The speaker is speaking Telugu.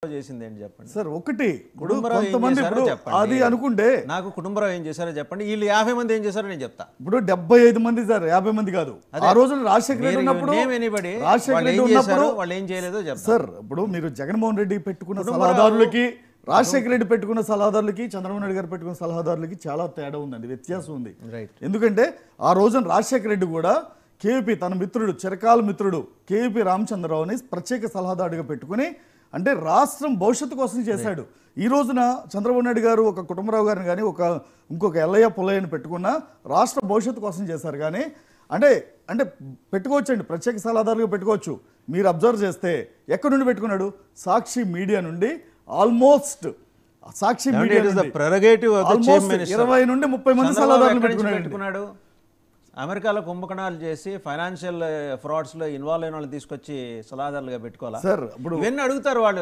చేసింది ఏంటి చెప్పండి సార్. ఒకటి కుటుంబరావు ఏం కొంతమంది చేశారో ఇప్పుడు చెప్పండి. అది అనుకుంటే నాకు కుటుంబరావు ఏం చేశారో చెప్పండి. వీళ్ళు 50 మంది ఏం చేశారో నేను చెప్తా. ఇప్పుడు 75 మంది సార్, 50 మంది కాదు. ఆ రోజున రాజశేఖర రెడ్డి ఉన్నప్పుడు రాజశేఖర రెడ్డి ఉన్నప్పుడు వాళ్ళు ఏం చేయలేదో చెప్తా సార్. ఇప్పుడు మీరు జగన్మోహన్ రెడ్డి పెట్టుకున్న సలహాదారులకి, రాజశేఖర రెడ్డి పెట్టుకున్న సలహాదారులకి, చంద్రబాబు నాయుడు గారు పెట్టుకున్న సలహాదారులకి చాలా తేడా ఉందండి, వ్యత్యాసం ఉంది. ఎందుకంటే ఆ రోజున రాజశేఖర రెడ్డి కూడా కేవీపీ తన మిత్రుడు, చిరకాల మిత్రుడు కేవీపీ రామచంద్రరావుని ప్రత్యేక సలహాదారుడిగా పెట్టుకుని అంటే రాష్ట్రం భవిష్యత్తు కోసం చేశాడు. ఈ రోజున చంద్రబాబు నాయుడు గారు ఒక కుటుంబరావు గారిని కానీ ఇంకొక ఎల్లయ్య పుల్లయ్యని పెట్టుకున్న రాష్ట్ర భవిష్యత్తు కోసం చేశారు. కానీ అంటే అంటే పెట్టుకోవచ్చండి, ప్రత్యేక సలహాదారులుగా పెట్టుకోవచ్చు. మీరు అబ్జర్వ్ చేస్తే ఎక్కడి నుండి పెట్టుకున్నాడు? సాక్షి మీడియా నుండి ఆల్మోస్ట్ సాక్షి మీడియా 20 నుండి 30 మంది సలహాదారులు పెట్టుకున్నాడు. అమెరికాలో కుంభకణాలు చేసి ఫైనాన్షియల్ ఫ్రాడ్స్ లో ఇన్వాల్వ్ అయిన వాళ్ళు తీసుకొచ్చి సలహాదారులుగా పెట్టుకోవాలి. సార్ ఇప్పుడు ఇవన్నీ అడుగుతారు వాళ్ళు.